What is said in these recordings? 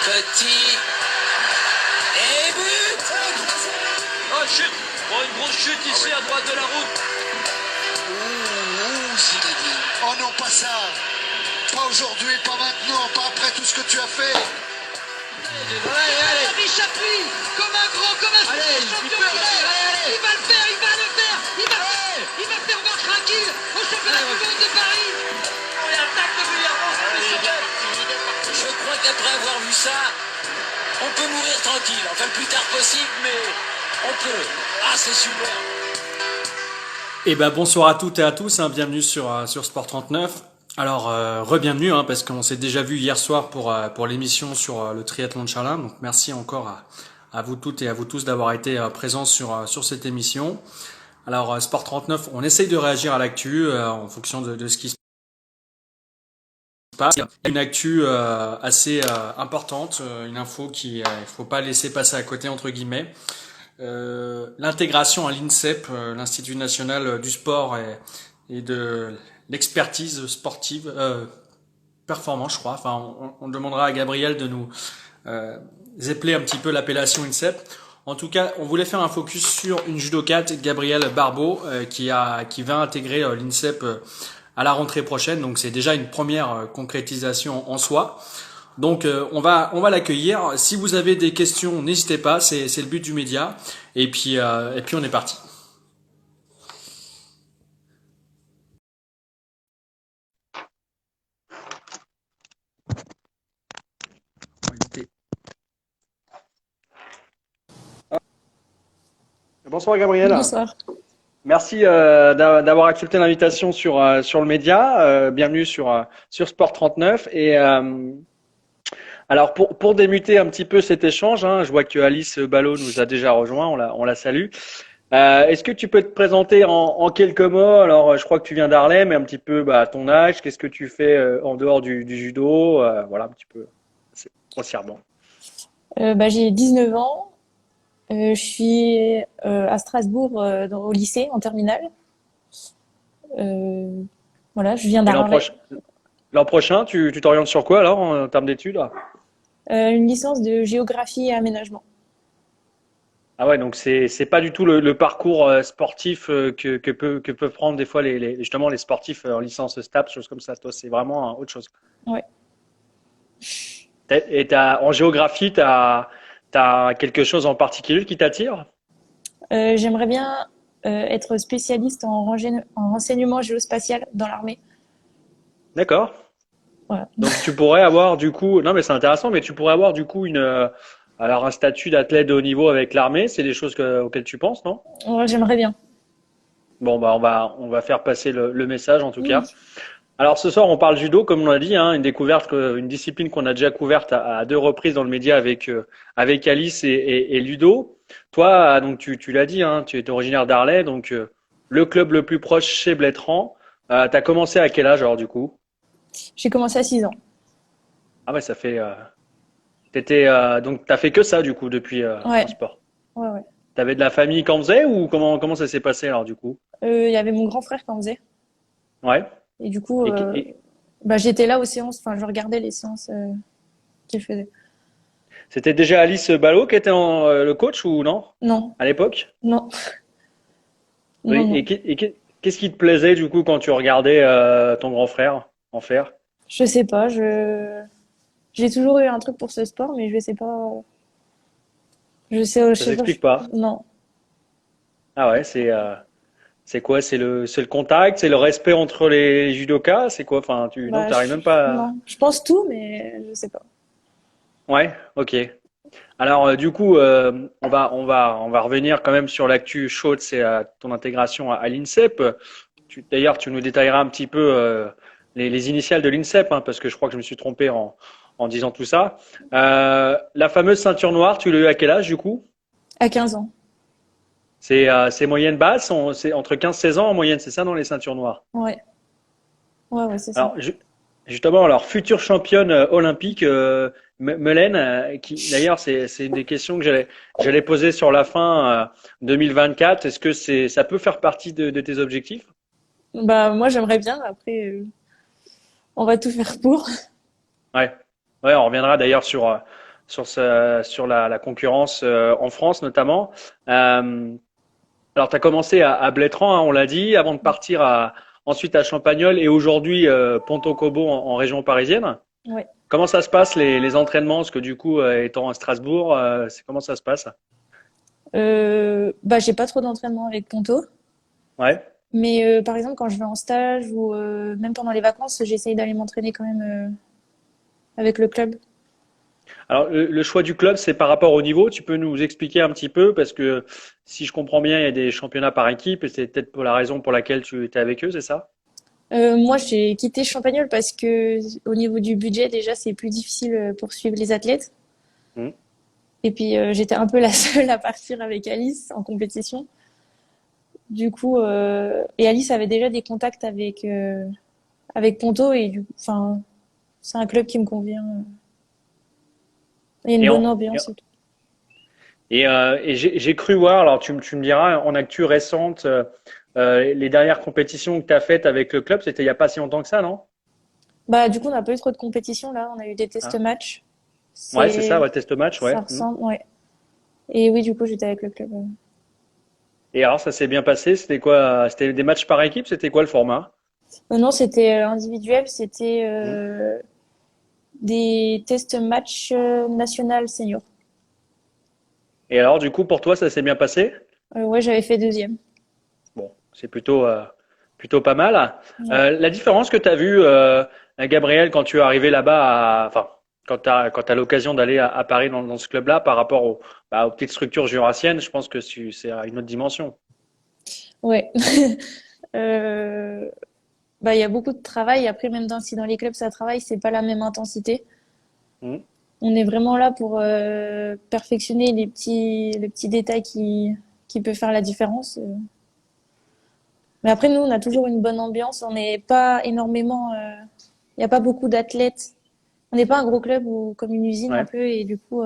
Petit. Et but. Oh, chute. Oh, une grosse chute ici à droite de la route. Zinedine. Oh non, pas ça. Pas aujourd'hui, pas maintenant, pas après tout ce que tu as fait. Allez. Chapuis, comme un grand, comme un champion anglais. Il va le faire, il va le faire. Il va faire voir tranquille au championnat du monde de Paris. On y attaque le Villarreal, ça fait sauter. Je crois qu'après avoir vu ça, on peut mourir tranquille. Enfin, le plus tard possible, mais on peut. Ah, c'est super. Eh ben bonsoir à toutes et à tous, bienvenue sur Sport 39. Alors re-bienvenue parce qu'on s'est déjà vu hier soir pour l'émission sur le triathlon de Charlin. Donc merci encore à vous toutes et à vous tous d'avoir été présents sur cette émission. Alors Sport 39, on essaye de réagir à l'actu en fonction de ce qui se passe. Il y a une actu assez importante, une info qui faut pas laisser passer à côté entre guillemets. L'intégration à l'INSEP, l'Institut national du sport et de l'expertise sportive, performance, je crois. Enfin, on demandera à Gabriel de nous épeler un petit peu l'appellation INSEP. En tout cas, on voulait faire un focus sur une judokate, Gabrielle Barbeau, qui va intégrer l'INSEP à la rentrée prochaine. Donc, c'est déjà une première concrétisation en soi. Donc on va l'accueillir. Si vous avez des questions, n'hésitez pas, c'est le but du média. Et puis on est parti. Bonsoir Gabriel. Bonsoir. Merci d'avoir accepté l'invitation sur le média. Bienvenue sur Sport 39 et alors pour débuter un petit peu cet échange, je vois que Alice Ballot nous a déjà rejoint, on la salue. Est-ce que tu peux te présenter en quelques mots? Alors je crois que tu viens d'Arlem, mais un petit peu ton âge, qu'est-ce que tu fais en dehors du judo, voilà un petit peu grossièrement. J'ai 19 ans. Je suis à Strasbourg au lycée en terminale. Voilà, je viens Et d'Arlem. l'an prochain, tu t'orientes sur quoi alors en termes d'études? Une licence de géographie et aménagement. Ah ouais, donc c'est pas du tout le parcours sportif que peuvent prendre des fois justement les sportifs en licence STAPS, choses comme ça. Toi, c'est vraiment autre chose. Ouais. Et en géographie, t'as quelque chose en particulier qui t'attire? J'aimerais bien être spécialiste en renseignement géospatial dans l'armée. D'accord. Voilà. Donc tu pourrais avoir du coup, non mais c'est intéressant, mais tu pourrais avoir du coup alors un statut d'athlète de haut niveau avec l'armée, c'est des choses auxquelles tu penses, non? Ouais, j'aimerais bien. Bon on va faire passer le message en tout Oui. cas. Alors ce soir on parle judo comme on l'a dit, une discipline qu'on a déjà couverte à deux reprises dans le média avec Alice et Ludo. Toi donc tu l'as dit, tu es originaire d'Arlay, donc le club le plus proche chez Blétran. T'as commencé à quel âge alors du coup? J'ai commencé à 6 ans. Ah ouais, ça fait. Donc t'as fait que ça du coup depuis Ouais. en sport. Ouais. T'avais de la famille qui en faisait ou comment ça s'est passé alors du coup? Il y avait mon grand frère qui en faisait. Ouais. Et du coup, Et j'étais là aux séances. Enfin, je regardais les séances qu'il faisait. c'était déjà Alice Ballot qui était le coach ou non Non, à l'époque? non, Oui. non, non. Qu'est-ce qui te plaisait du coup quand tu regardais ton grand frère en faire? Je sais pas. J'ai toujours eu un truc pour ce sport, mais je sais pas. Je Ça sais pas. s'explique pas. Non. Ah ouais, c'est quoi? C'est le contact, c'est le respect entre les judokas, c'est quoi? Enfin, non, t'arrives même pas. Non. Je pense tout, mais je sais pas. Ouais, ok. Alors du coup, on va revenir quand même sur l'actu chaude, c'est ton intégration à l'INSEP. D'ailleurs, tu nous détailleras un petit peu les initiales de l'INSEP, parce que je crois que je me suis trompé en disant tout ça. La fameuse ceinture noire, tu l'as eu à quel âge du coup? À 15 ans. C'est moyenne basse, c'est entre 15 et 16 ans en moyenne, c'est ça dans les ceintures noires? Ouais. Ouais, c'est ça. Alors justement, alors future championne olympique, Melaine, qui d'ailleurs c'est une des questions que j'allais poser sur la fin 2024. Est-ce que ça peut faire partie de tes objectifs? Moi, j'aimerais bien. Après, on va tout faire pour. Ouais, ouais, on reviendra d'ailleurs sur la concurrence en France notamment. Alors, tu as commencé à Blétrand, hein, on l'a dit, avant de partir ensuite à Champagnole et aujourd'hui Ponto Combo en région parisienne. Ouais. Comment ça se passe les entraînements? Parce que du coup, étant à Strasbourg, comment ça se passe? Bah, j'ai pas trop d'entraînement avec Ponto. Ouais. Mais par exemple, quand je vais en stage ou même pendant les vacances, j'essaye d'aller m'entraîner quand même avec le club. Alors, le choix du club, c'est par rapport au niveau. Tu peux nous expliquer un petit peu, parce que si je comprends bien, il y a des championnats par équipe et c'est peut-être pour la raison pour laquelle tu étais avec eux, c'est ça? Moi, j'ai quitté Champagnole parce que au niveau du budget, déjà, c'est plus difficile pour suivre les athlètes. Hmm. Et puis, j'étais un peu la seule à partir avec Alice en compétition. Du coup, et Alice avait déjà des contacts avec Ponto et enfin, c'est un club qui me convient. Il y a une Et, bonne en- ambiance et tout. et j'ai cru voir, alors tu me diras, en actu récente, les dernières compétitions que tu as faites avec le club, c'était il n'y a pas si longtemps que ça, non? Bah, du coup, on n'a pas eu trop de compétition là. On a eu des tests Ah. matchs. Ouais, c'est ça, C'est, ouais, test match, ouais. ça ressemble, ouais. Et oui, du coup, j'étais avec le club. Et alors, ça s'est bien passé? C'était quoi? C'était des matchs par équipe? C'était quoi le format? Non, c'était individuel. C'était Hmm. des tests matchs national senior. Et alors, du coup, pour toi, ça s'est bien passé? Ouais, j'avais fait deuxième. Bon, c'est plutôt pas mal. Ouais. La différence que tu as vue, Gabriel, quand tu es arrivé là-bas, enfin, quand t'as l'occasion d'aller à Paris dans ce club-là, par rapport aux petites structures jurassiennes, je pense que c'est à une autre dimension. Ouais. Euh, Bah, il y a beaucoup de travail. Après, même si dans les clubs ça travaille, c'est pas la même intensité. Hmm. On est vraiment là pour perfectionner les petits détails qui peuvent faire la différence. Mais après, nous, on a toujours une bonne ambiance. On n'est pas énormément. Il n'y a pas beaucoup d'athlètes. On n'est pas un gros club ou comme une usine un Ouais. peu, et du coup,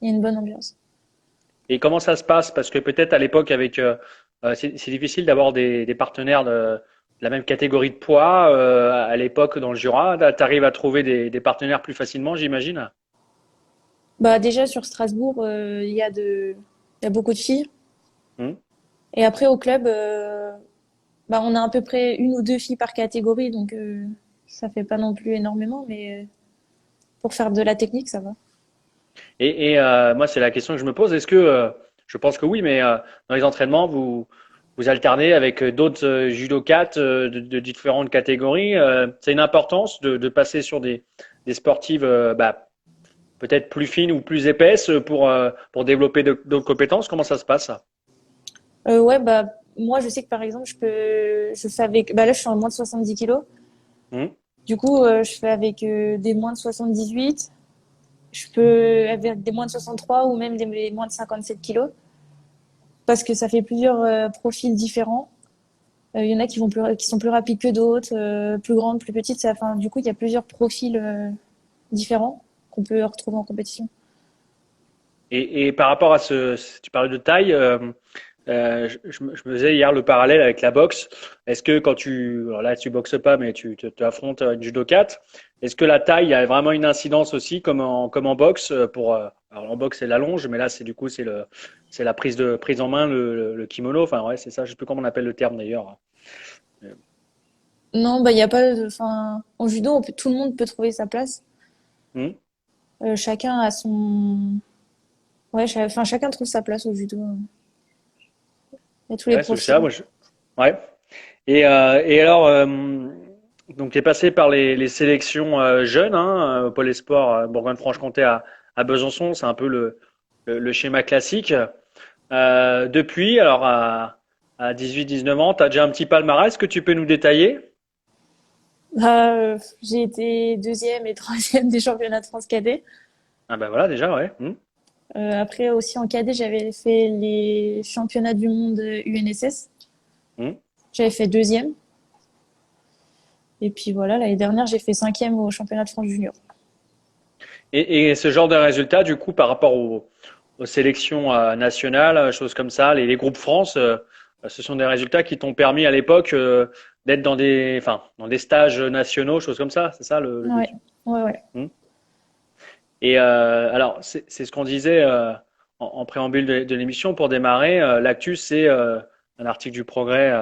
il y a une bonne ambiance. Et comment ça se passe? Parce que peut-être à l'époque, c'est difficile d'avoir des partenaires de la même catégorie de poids. À l'époque, dans le Jura, tu arrives à trouver des partenaires plus facilement, j'imagine. Bah, déjà sur Strasbourg, il y a beaucoup de filles. Hmm. Et après au club, bah, on a à peu près une ou deux filles par catégorie, donc ça fait pas non plus énormément, mais pour faire de la technique, ça va. Moi, c'est la question que je me pose. Je pense que oui, mais dans les entraînements, vous alternez avec d'autres judokates de différentes catégories. C'est une importance de passer sur des sportives peut-être plus fines ou plus épaisses pour développer d'autres compétences. Comment ça se passe, ça? Ouais, bah moi je sais que par exemple je fais avec, bah là je suis en moins de 70 kilos. Hmm. Du coup, je fais avec des moins de 78. Je peux avec des moins de 63 ou même des moins de 57 kilos parce que ça fait plusieurs profils différents. Il y en a qui sont plus rapides que d'autres, plus grandes, plus petites. Enfin, du coup, il y a plusieurs profils différents qu'on peut retrouver en compétition. Et par rapport à tu parlais de taille, je me faisais hier le parallèle avec la boxe. Est-ce que alors là tu boxes pas, mais tu affrontes une judokate, est-ce que la taille a vraiment une incidence aussi comme en boxe alors en boxe c'est la longe, mais là c'est la prise en main le kimono. Enfin ouais c'est ça. Je sais plus comment on appelle le terme d'ailleurs. Non, bah il y a pas, enfin, en judo, tout le monde peut trouver sa place. Hmm. Chacun a son, ouais, enfin, chacun trouve sa place au judo. Il y a tous les Ouais c'est ça. profils. Ouais. Et alors, donc tu es passé par les sélections jeunes, hein, au Pôle Espoir Bourgogne-Franche-Comté à Besançon, c'est un peu le schéma classique. Depuis, alors à 18-19 ans, tu as déjà un petit palmarès que tu peux nous détailler? J'ai été deuxième et troisième des championnats de France cadet. Ah ben voilà déjà, ouais. Après aussi en cadet, j'avais fait les championnats du monde UNSS. Hmm. J'avais fait deuxième. Et puis voilà, l'année dernière, j'ai fait cinquième au championnat de France junior. Et ce genre de résultats, du coup, par rapport aux sélections nationales, choses comme ça, les groupes France, ce sont des résultats qui t'ont permis à l'époque d'être dans des stages nationaux, choses comme ça, c'est ça le but? Ouais, ouais, ouais. Hmm. Et alors, c'est ce qu'on disait en préambule de l'émission pour démarrer. L'actu, c'est un article du Progrès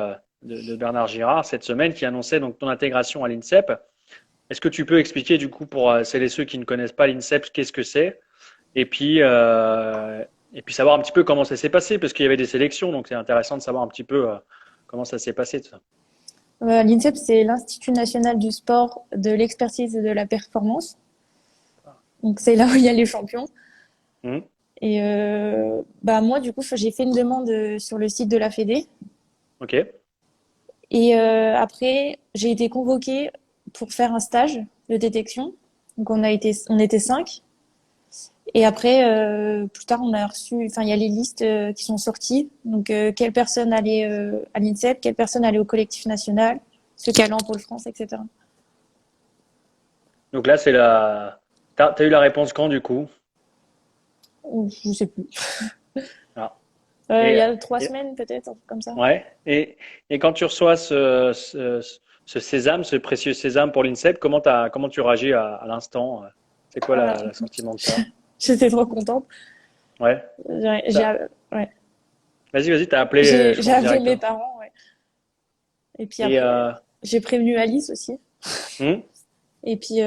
de Bernard Girard cette semaine qui annonçait donc ton intégration à l'INSEP. Est-ce que tu peux expliquer du coup pour celles et ceux qui ne connaissent pas l'INSEP, qu'est-ce que c'est? Et puis savoir un petit peu comment ça s'est passé, parce qu'il y avait des sélections, donc c'est intéressant de savoir un petit peu comment ça s'est passé tout ça. L'INSEP, c'est l'Institut national du sport, de l'expertise et de la performance. Donc, c'est là où il y a les champions. Mhm. Et moi, du coup, j'ai fait une demande sur le site de la Fédé. Ok. Et après, j'ai été convoquée pour faire un stage de détection. Donc, on était 5. Et après, plus tard, on a reçu, enfin, il y a les listes qui sont sorties. Donc, quelle personne allait à l'INSEP, quelle personne allait au collectif national, ceux qui allaient en Pôle France, etc. Donc là, t'as eu la réponse quand du coup? Ou je sais plus. Ah. Il y Et, a 3 et- semaines peut-être, un truc comme ça. ouais. Et quand tu reçois ce sésame, ce précieux sésame pour l'INSEP, comment tu réagis à l'instant? C'est quoi Ah, le sentiment que tu as? j'étais trop contente. Ouais. Ouais. Vas-y, t'as appelé, je J'ai pense, appelé mes directement. parents, ouais. Et puis Et après, j'ai prévenu Alice aussi. hmm Et puis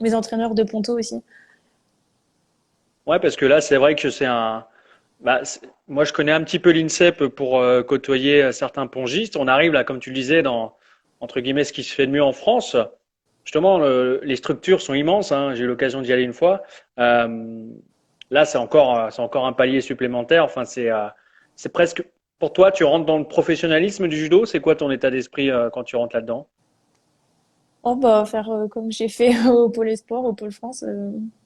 mes entraîneurs de Ponto aussi. ouais, parce que là, c'est vrai que moi, je connais un petit peu l'INSEP pour côtoyer certains pongistes. On arrive là, comme tu le disais, dans entre guillemets ce qui se fait de mieux en France. Justement, les structures sont immenses, hein. J'ai eu l'occasion d'y aller une fois. Euh, Là, c'est encore un palier supplémentaire. Enfin, c'est presque. Pour toi, tu rentres dans le professionnalisme du judo. C'est quoi ton état d'esprit quand tu rentres là-dedans? Oh bah faire comme j'ai fait au Pôle Sport, au Pôle France.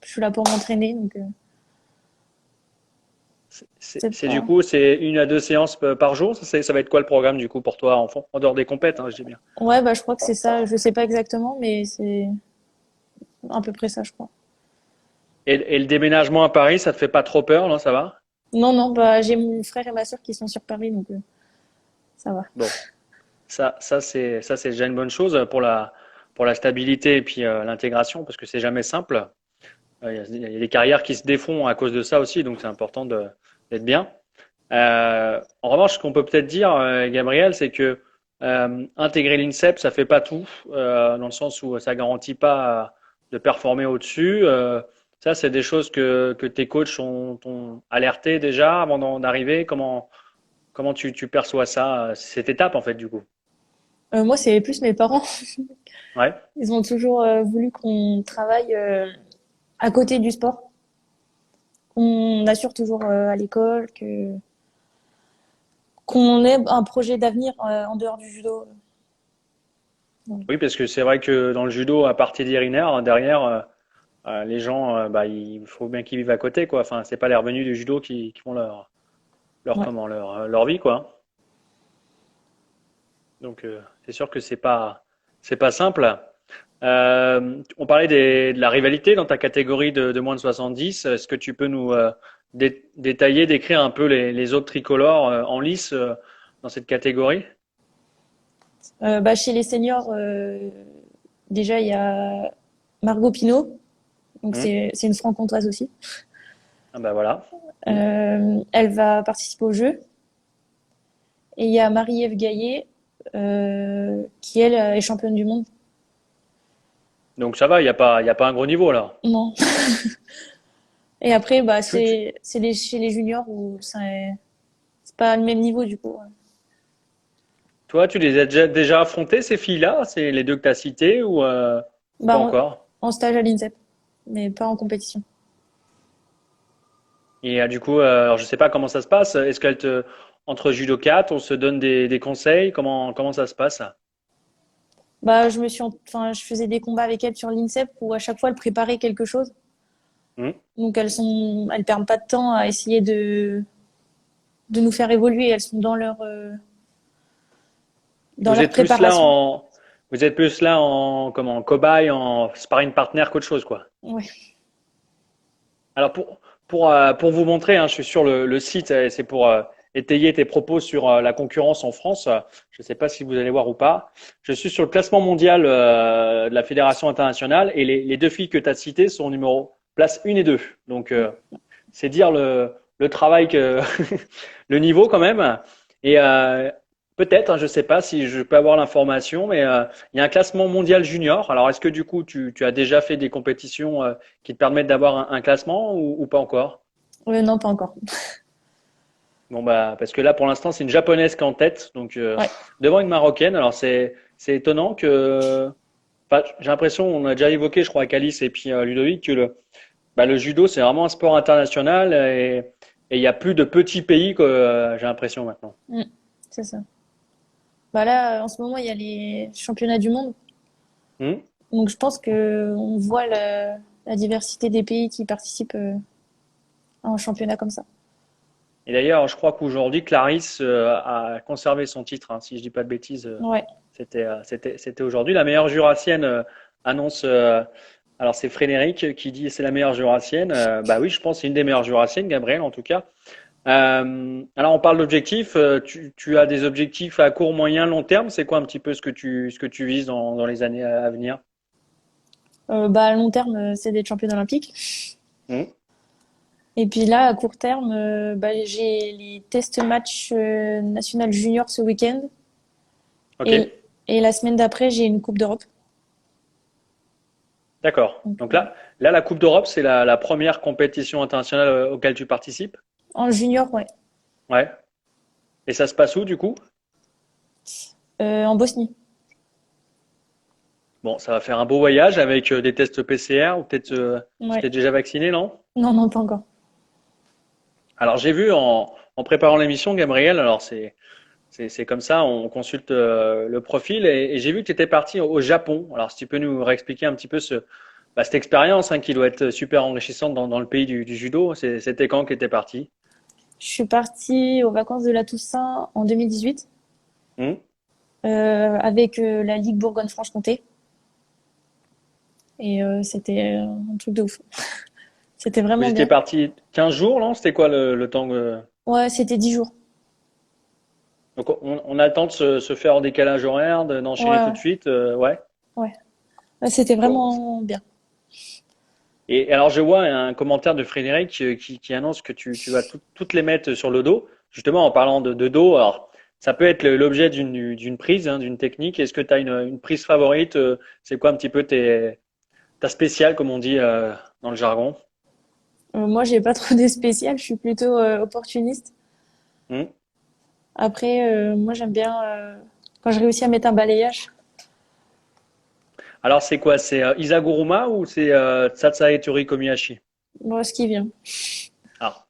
Je suis là pour m'entraîner, donc c'est Du pas. coup, c'est 1 à 2 séances par jour. Ça va être quoi le programme du coup pour toi en dehors des compètes, hein, je dis bien. Ouais, bah je crois que c'est ça. Je sais pas exactement, mais c'est à peu près ça, je crois. Et le déménagement à Paris, ça te fait pas trop peur, non? Ça va? Non, non, bah j'ai mon frère et ma sœur qui sont sur Paris, donc ça va. Bon, ça c'est déjà une bonne chose pour la stabilité et puis l'intégration, parce que c'est jamais simple. Il y a des carrières qui se défont à cause de ça aussi, donc c'est important d'être bien. En revanche, ce qu'on peut peut-être dire, Gabriel, c'est que intégrer l'INSEP, ça fait pas tout, dans le sens où ça garantit pas de performer au-dessus. Ça, c'est des choses que tes coachs t'ont alerté déjà avant d'arriver. Comment tu perçois ça, cette étape en fait, du coup? Moi, c'est plus mes parents. Ouais. Ils ont toujours voulu qu'on travaille à côté du sport. On assure toujours à l'école qu'on ait un projet d'avenir en dehors du judo. Oui, parce que c'est vrai que dans le judo, à partir d'Irinaire, derrière, les gens, il faut bien qu'ils vivent à côté, quoi. Enfin, c'est pas les revenus du judo qui font Ouais. leur vie, quoi. Donc, c'est sûr que c'est pas simple. On parlait de la rivalité dans ta catégorie de moins de 70. Est-ce que tu peux nous détailler, décrire un peu les autres tricolores en lice dans cette catégorie? Chez les seniors, déjà, il y a Margot Pinault. Donc, Hmm. c'est une franc-comtoise aussi. Ah bah voilà. Hmm. Elle va participer au jeu. Et il y a Marie-Ève Gaillet, qui, elle, est championne du monde. Donc ça va, il y a pas un gros niveau là. Non. Et après, Tu, tu- chez les juniors où c'est pas le même niveau, du coup. Toi, tu les as déjà affrontés, ces filles-là? C'est les deux que tu as citées ou Bah, pas en, encore? en stage à l'INSEP, mais pas en compétition. Et du coup, alors je sais pas comment ça se passe. Entre judokates, on se donne des conseils? Comment ça se passe? Bah, je faisais des combats avec elles sur l'INSEP où à chaque fois elles préparaient quelque chose. Hmm. Donc elles perdent pas de temps à essayer de nous faire évoluer. Elles sont dans Vous leur êtes plus là préparation. vous êtes plus là en comment, en cobaye, en sparring partner qu'autre chose, quoi. Ouais. Alors pour vous montrer, hein, je suis sur le site, c'est pour étayer tes propos sur la concurrence en France. Je ne sais pas si vous allez voir ou pas. Je suis sur le classement mondial de la Fédération internationale et les deux filles que tu as citées sont numéro place 1 et 2. Donc, c'est dire le travail que le niveau quand même. Et peut-être, hein, je sais pas si je peux avoir l'information, mais il y a un classement mondial junior. Alors, est-ce que du coup, tu as déjà fait des compétitions qui te permettent d'avoir un classement ou pas encore? Non, pas encore. Bon bah parce que là pour l'instant c'est une japonaise qui est en tête, donc Ouais. devant une marocaine. Alors c'est étonnant que, enfin, j'ai l'impression, on a déjà évoqué, je crois, avec Alice et puis Ludovic, que le judo c'est vraiment un sport international et il y a plus de petits pays que j'ai l'impression maintenant. Mm, c'est ça. Bah là, en ce moment, il y a les championnats du monde. Hmm. Donc, je pense que on voit la diversité des pays qui participent à un championnat comme ça. Et d'ailleurs, je crois qu'aujourd'hui Clarisse a conservé son titre, hein, si je dis pas de bêtises. Ouais. C'était aujourd'hui la meilleure jurassienne annonce. Alors c'est Frédéric qui dit c'est la meilleure jurassienne. Bah oui, je pense que c'est une des meilleures jurassiennes, Gabriel en tout cas. Alors on parle d'objectifs. Tu as des objectifs à court, moyen, long terme. C'est quoi un petit peu ce que tu vises dans les années à venir? Bah, à long terme, c'est d'être championne olympique. Hmm. Et puis là, à court terme, bah, j'ai les test matchs national junior ce week-end. Ok, Et la semaine d'après, j'ai une Coupe d'Europe. d'accord. Donc, Donc là la Coupe d'Europe, c'est la première compétition internationale auquel tu participes. en junior, ouais. Ouais. Et ça se passe où du coup? En Bosnie. Bon, ça va faire un beau voyage avec des tests PCR ou peut-être tu Ouais. t'es déjà vacciné, non? Non, non, pas encore. Alors j'ai vu en préparant l'émission, Gabriel, alors c'est comme ça, on consulte le profil et j'ai vu que tu étais parti au Japon. Alors si tu peux nous réexpliquer un petit peu cette expérience hein, qui doit être super enrichissante dans le pays du judo. C'était quand que tu étais parti? Je suis partie aux vacances de la Toussaint en 2018 Hmm. avec la Ligue Bourgogne-Franche-Comté. Et c'était un truc de ouf. C'était Vous vraiment étiez bien. parti 15 jours, non? C'était quoi le temps Ouais, c'était 10 jours. Donc on a le temps de se faire en décalage horaire, d'enchaîner tout Ouais, de suite, ouais. ouais. Ouais, c'était Bon. vraiment bien. Et alors, je vois un commentaire de Frédéric qui annonce que tu vas toutes les mettre sur le dos. Justement, en parlant de dos, alors ça peut être l'objet d'une prise, hein, d'une technique. Est-ce que tu as une prise favorite? C'est quoi un petit peu ta spéciale, comme on dit dans le jargon? Moi, j'ai pas trop de spécial. Je suis plutôt opportuniste. Hmm. Après, moi, j'aime bien quand je réussis à mettre un balayage. Alors, c'est quoi? C'est Isaguruma ou c'est Tsatsae Tori Komiyashi? Moi, ce qui vient. Alors,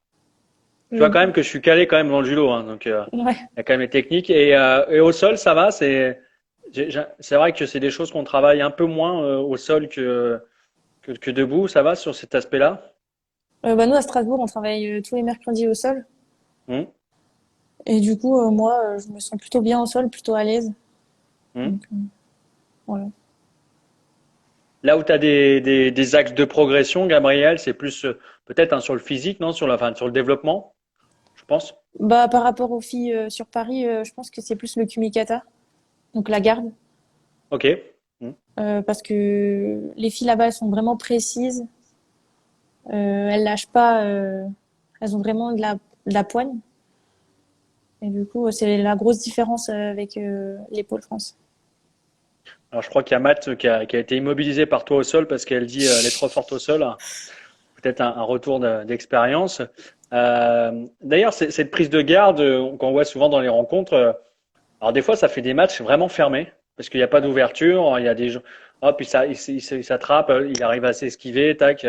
tu vois Je- quand même que je suis calé quand même dans le judo, hein, donc Ouais. il y a quand même les techniques. Et au sol, ça va? C'est vrai que c'est des choses qu'on travaille un peu moins au sol que debout, ça va sur cet aspect-là? Bah, nous, à Strasbourg, on travaille tous les mercredis au sol. Hmm, Et du coup, moi, je me sens plutôt bien au sol, plutôt à l'aise. hmm. Donc, voilà. Là où tu as des axes de progression, Gabriel, c'est plus peut-être hein, sur le physique, non? Enfin, sur le développement, je pense. Bah, par rapport aux filles sur Paris, je pense que c'est plus le kumikata, donc la garde. Ok. Hmm. Parce que les filles là-bas, elles sont vraiment précises. Elles lâchent pas. Elles ont vraiment de la poigne. Et du coup, c'est la grosse différence avec les pôles France. Alors, je crois qu'il y a Matt qui a été immobilisé par toi au sol parce qu'elle dit elle est trop forte au sol. Peut-être un retour d'expérience. D'ailleurs, cette prise de garde qu'on voit souvent dans les rencontres, alors des fois, ça fait des matchs vraiment fermés parce qu'il n'y a pas d'ouverture. Il y a des gens, hop, il s'attrape, il arrive à s'esquiver, tac.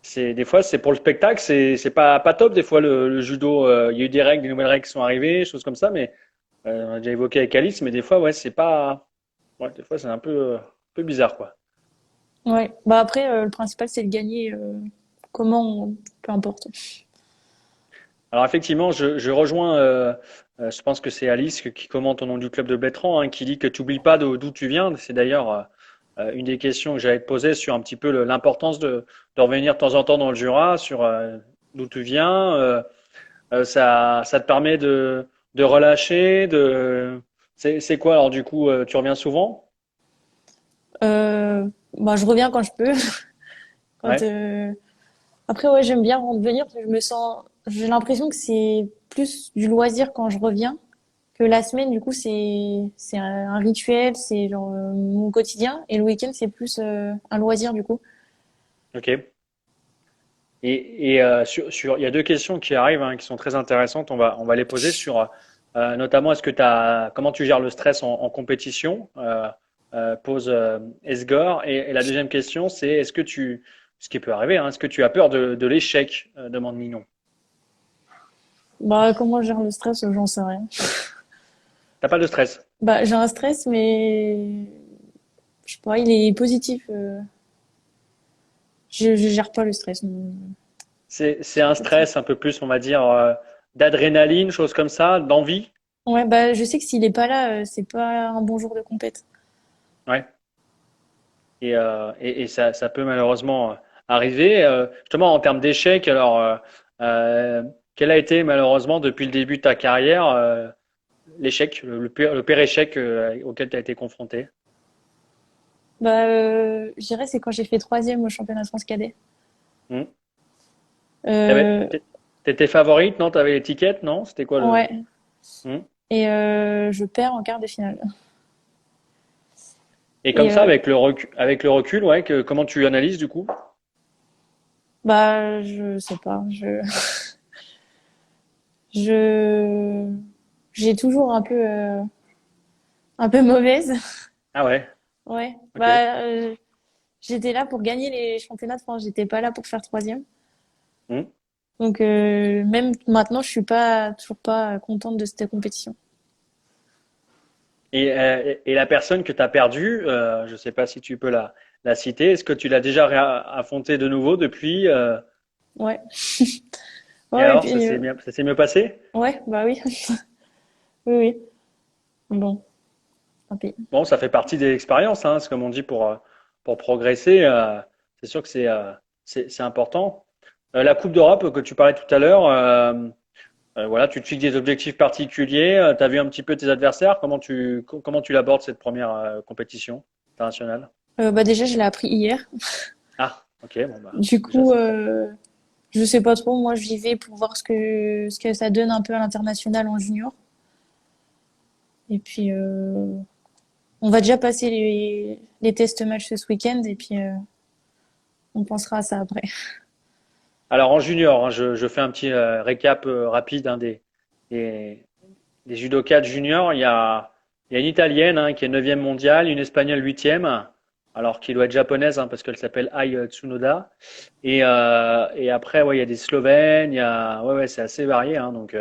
C'est des fois c'est pour le spectacle, c'est pas top des fois le judo. Il y a eu des règles, des nouvelles règles qui sont arrivées, choses comme ça, mais on a déjà évoqué avec Alice, mais des fois ouais c'est pas, ouais des fois c'est un peu bizarre quoi. Ouais. Bah après, le principal, c'est de gagner. Peu importe. Alors effectivement, je rejoins, je pense que c'est Alice qui commente au nom du club de Blétran, hein, qui dit que tu n'oublies pas d'où tu viens. C'est d'ailleurs une des questions que j'allais te poser sur un petit peu l'importance de revenir de temps en temps dans le Jura, sur d'où tu viens. Ça te permet de relâcher, c'est quoi alors du coup, tu reviens souvent? Euh, Bah, je reviens quand je peux. Quand, Ouais. Après, ouais, j'aime bien revenir parce que j'ai l'impression que c'est plus du loisir quand je reviens que la semaine, du coup, c'est un rituel, c'est genre mon quotidien. Et le week-end, c'est plus un loisir, du coup. Ok. Il y a deux questions qui arrivent, hein, qui sont très intéressantes. On va les poser sur, notamment, comment tu gères le stress en compétition? Pose Esgore. Et la deuxième question, c'est ce qui peut arriver, hein, est-ce que tu as peur de l'échec? Demande Ninon. Bah, comment je gère le stress, j'en sais rien. T'as pas de stress? Bah, j'ai un stress, mais je sais pas, il est positif. Je gère pas le stress. Non. C'est un stress un peu plus, on va dire, d'adrénaline, choses comme ça, d'envie. Ouais, bah, je sais que s'il est pas là, c'est pas un bon jour de compète. Ouais. Et ça peut malheureusement arriver. Justement, en termes d'échec, alors, euh, quel a été malheureusement depuis le début de ta carrière l'échec, le pire échec auquel tu as été confronté? Bah, je dirais c'est quand j'ai fait troisième au championnat de France cadet. Hmm. Euh, T'étais favorite, non? T'avais l'étiquette, non? C'était quoi le... ouais. Hmm. Et je perds en quart de finale. Et comme Et ça, avec le recul, ouais, comment tu analyses du coup? bah, je sais pas. Je, j'ai toujours un peu mauvaise. Ah ouais, Ouais. ok. Bah, j'étais là pour gagner les championnats de France. J'étais pas là pour faire troisième. Hmm. Donc même maintenant, je suis pas toujours pas contente de cette compétition. Et la personne que tu as perdue, je ne sais pas si tu peux la citer, est-ce que tu l'as déjà affrontée de nouveau depuis Ouais. et Ouais, et alors, puis ça s'est mieux passé? ouais, bah oui. Oui, oui. Bon, tant pis. Bon, ça fait partie des expériences, hein, c'est comme on dit pour progresser. C'est sûr que c'est important. La Coupe d'Europe que tu parlais tout à l'heure, voilà, tu te fixes des objectifs particuliers. Tu as vu un petit peu tes adversaires. Comment tu l'abordes cette première compétition internationale? Bah déjà, je l'ai appris hier. Ah, ok, bon bah Du déjà coup, c'est bien. je sais pas trop. Moi, j'y vais pour voir ce que ça donne un peu à l'international en junior. Et puis, on va déjà passer les tests matchs ce week-end et puis on pensera à ça après. Alors en junior, hein, je fais un petit récap rapide hein, des, des judokas de junior. Il y a une Italienne hein, qui est 9e mondiale, une Espagnole 8e, alors qui doit être japonaise hein, parce qu'elle s'appelle Ai Tsunoda. Et après, ouais, il y a des Slovènes, ouais, c'est assez varié. Hein, donc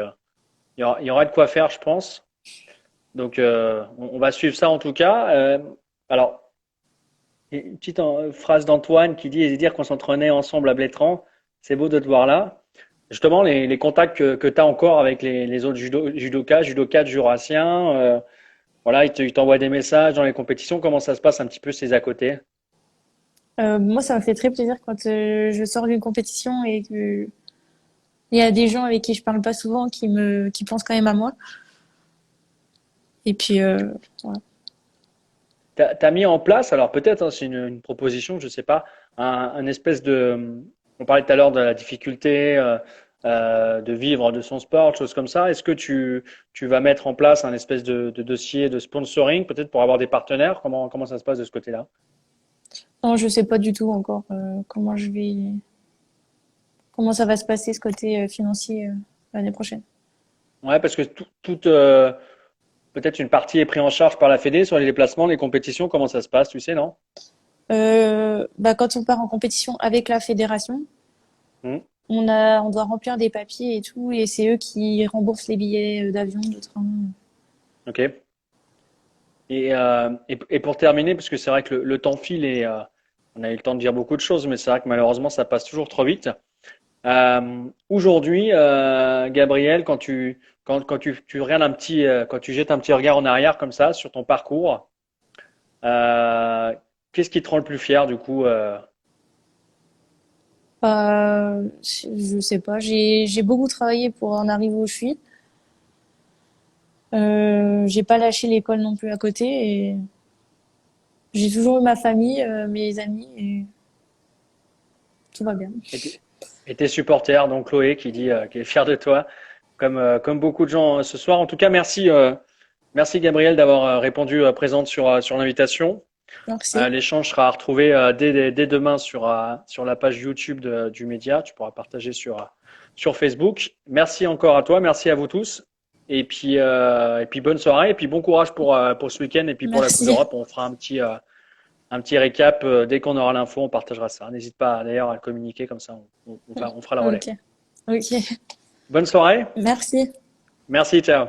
il y aura de quoi faire, je pense. Donc on va suivre ça en tout cas. Alors, une petite phrase d'Antoine qui dit dire qu'on s'entraînait ensemble à Blétran. C'est beau de te voir là. Justement, les contacts que tu as encore avec les autres judokas jurassiens, voilà, ils t'envoient des messages dans les compétitions. Comment ça se passe un petit peu ces à côté? Moi, ça me fait très plaisir quand je sors d'une compétition et que il y a des gens avec qui je parle pas souvent qui pensent quand même à moi. Et puis, voilà. T'as mis en place, alors peut-être, hein, c'est une proposition, je sais pas, un espèce on parlait tout à l'heure de la difficulté de vivre de son sport, choses comme ça. Est-ce que tu vas mettre en place un espèce de dossier de sponsoring, peut-être pour avoir des partenaires? Comment ça se passe de ce côté-là? Non, je sais pas du tout encore comment ça va se passer ce côté financier l'année prochaine. Ouais, parce que peut-être une partie est prise en charge par la Fédé sur les déplacements, les compétitions, comment ça se passe, tu sais, non? Bah, quand on part en compétition avec la fédération, Hmm, on doit remplir des papiers et tout, et c'est eux qui remboursent les billets d'avion, de train. ok. Et pour terminer, parce que c'est vrai que le temps file et on a eu le temps de dire beaucoup de choses, mais c'est vrai que malheureusement ça passe toujours trop vite. Aujourd'hui, Gabriel, quand tu regardes quand tu jettes un petit regard en arrière comme ça sur ton parcours, euh, qu'est-ce qui te rend le plus fier du coup Je sais pas, j'ai beaucoup travaillé pour en arriver où je suis. J'ai pas lâché l'école non plus à côté, et J'ai toujours eu ma famille, mes amis, et tout va bien. Et tes supporters, donc Chloé, qui dit qu'elle est fière de toi, comme beaucoup de gens ce soir. En tout cas, merci Gabrielle d'avoir répondu présente sur l'invitation. Merci. L'échange sera retrouvé dès demain sur la page YouTube du média. Tu pourras partager sur Facebook. Merci encore à toi, merci à vous tous. Et puis bonne soirée et puis bon courage pour ce week-end et puis pour la Coupe Merci. d'Europe. On fera un petit récap dès qu'on aura l'info, on partagera ça. N'hésite pas d'ailleurs à le communiquer comme ça, on fera la relais. Ok. Ok. Bonne soirée. Merci. Merci, ciao.